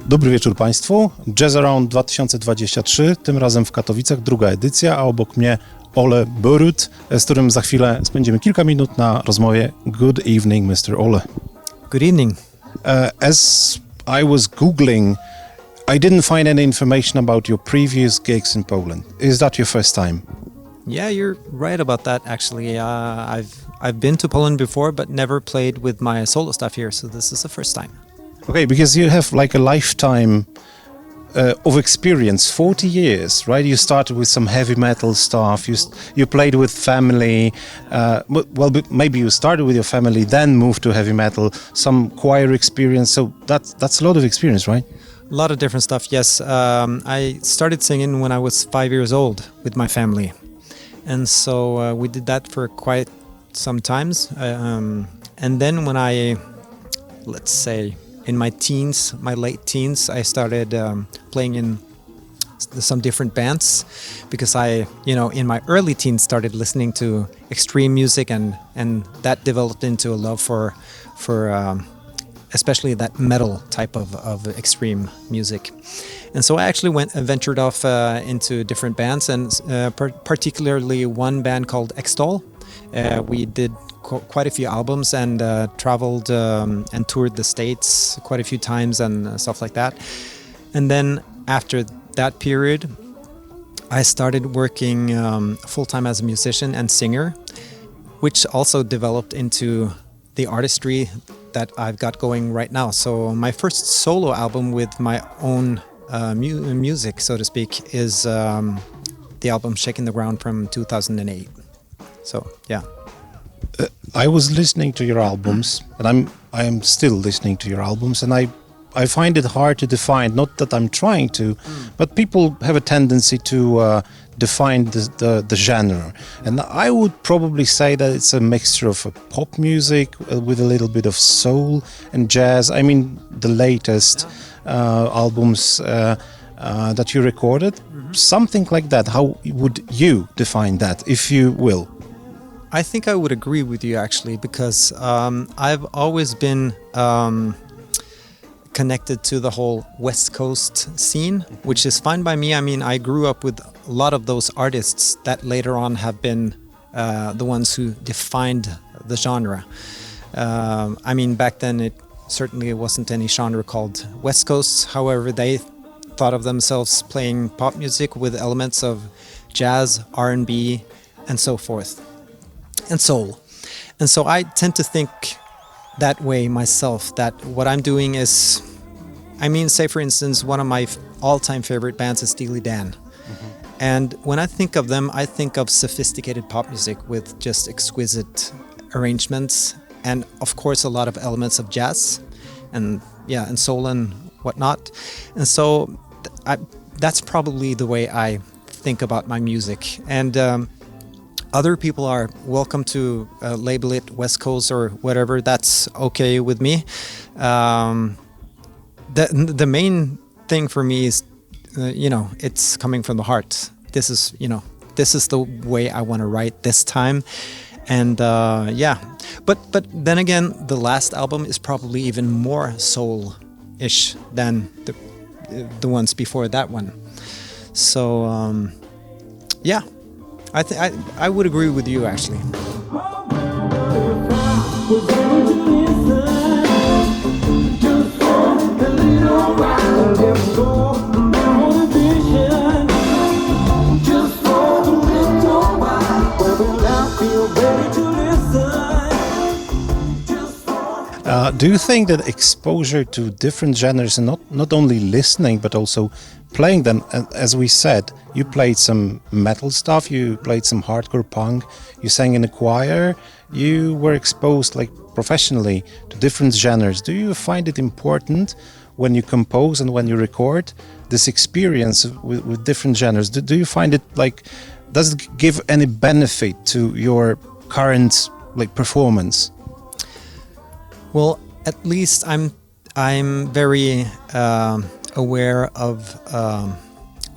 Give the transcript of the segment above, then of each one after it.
Dobry wieczór Państwu. Jazz Around 2023, tym razem w Katowicach, druga edycja, a obok mnie Ole Børud, z którym za chwilę spędzimy kilka minut na rozmowie. Good evening, Mr. Ole. Good evening. As I was Googling, I didn't find any information about your previous gigs in Poland. Is that your first time? Yeah, you're right about that. Actually, I've been to Poland before, but never played with my solo stuff here. So this is the first time. Okay, because you have like a lifetime of experience, 40 years, right? You started with some heavy metal stuff. You played with family. Maybe you started with your family, then moved to heavy metal. Some choir experience. So that's a lot of experience, right? A lot of different stuff. Yes, I started singing when I was 5 years old with my family, and so we did that for quite some times. And then when I, let's say, in my teens, my late teens, I started playing in some different bands because I, in my early teens started listening to extreme music and that developed into a love for especially that metal type of extreme music. And so I actually ventured off into different bands and particularly one band called Extol. We did quite a few albums and traveled and toured the States quite a few times and stuff like that. And then after that period, I started working full-time as a musician and singer, which also developed into the artistry that I've got going right now. So my first solo album with my own music, so to speak, is the album Shaking the Ground from 2008. So, yeah. I was listening to your albums, and I am still listening to your albums, and I find it hard to define. Not that I'm trying to, but people have a tendency to define the genre, and I would probably say that it's a mixture of pop music with a little bit of soul and jazz. I mean, the latest albums that you recorded, something like that. How would you define that, if you will? I think I would agree with you actually, because I've always been connected to the whole West Coast scene, which is fine by me. I mean, I grew up with a lot of those artists that later on have been the ones who defined the genre. I mean, back then it certainly wasn't any genre called West Coast. However, they thought of themselves playing pop music with elements of jazz, R&B, and so forth. And soul. And so I tend to think that way myself, that what I'm doing is, say for instance, one of my all-time favorite bands is Steely Dan. And when I think of them, I think of sophisticated pop music with just exquisite arrangements and of course a lot of elements of jazz and soul and whatnot. And so that's probably the way I think about my music. And other people are welcome to label it West Coast or whatever. That's okay with me. The main thing for me is, it's coming from the heart. This is the way I want to write this time. And but then again, the last album is probably even more soul-ish than the ones before that one. So I would agree with you actually. Do you think that exposure to different genres and not only listening but also playing them, as we said, you played some metal stuff, you played some hardcore punk, you sang in a choir, you were exposed like professionally to different genres. Do you find it important when you compose and when you record this experience with different genres? Do you find it does it give any benefit to your current performance? Well, at least I'm very aware of,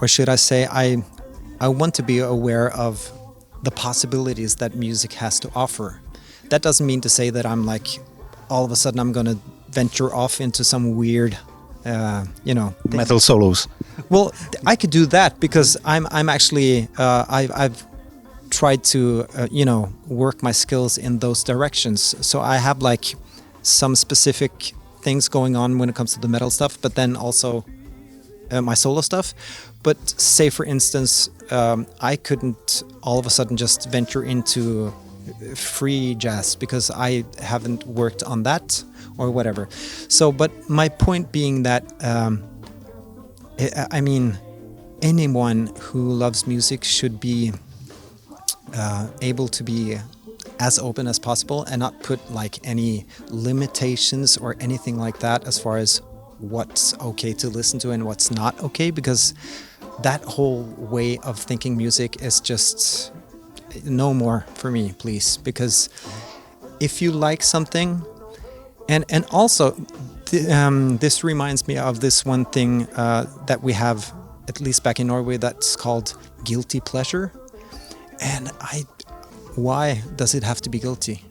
or should I say, I want to be aware of the possibilities that music has to offer. That doesn't mean to say that I'm all of a sudden I'm going to venture off into some weird Metal solos. Well, I could do that because I'm actually I've tried to work my skills in those directions. So I have like some specific things going on when it comes to the metal stuff, but then also my solo stuff. But say for instance, I couldn't all of a sudden just venture into free jazz because I haven't worked on that or whatever. So, but my point being that I mean, anyone who loves music should be able to be as open as possible and not put like any limitations or anything like that as far as what's okay to listen to and what's not okay, because that whole way of thinking music is just no more for me, please. Because if you like something, and also this reminds me of this one thing that we have, at least back in Norway, that's called guilty pleasure. And why does it have to be guilty?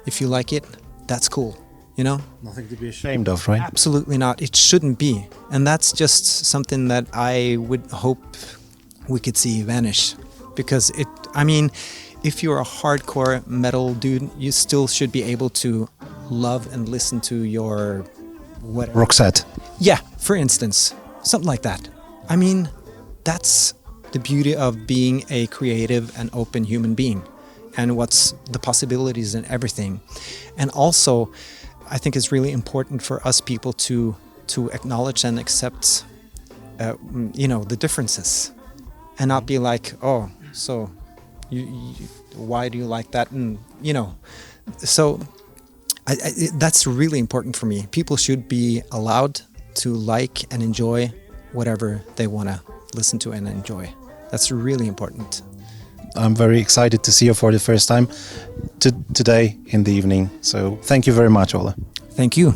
If you like it, that's cool, you know? Nothing to be ashamed of, right? Absolutely not. It shouldn't be. And that's just something that I would hope we could see vanish. Because if you're a hardcore metal dude, you still should be able to love and listen to your whatever. Roxette. Yeah, for instance. Something like that. I mean, that's the beauty of being a creative and open human being, and what's the possibilities and everything. And also, I think it's really important for us people to acknowledge and accept, the differences, and not be like, oh, so you why do you like that? And so that's really important for me. People should be allowed to like and enjoy whatever they want to listen to and enjoy. That's really important. I'm very excited to see you for the first time today in the evening. So thank you very much, Ole. Thank you.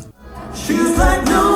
She's like no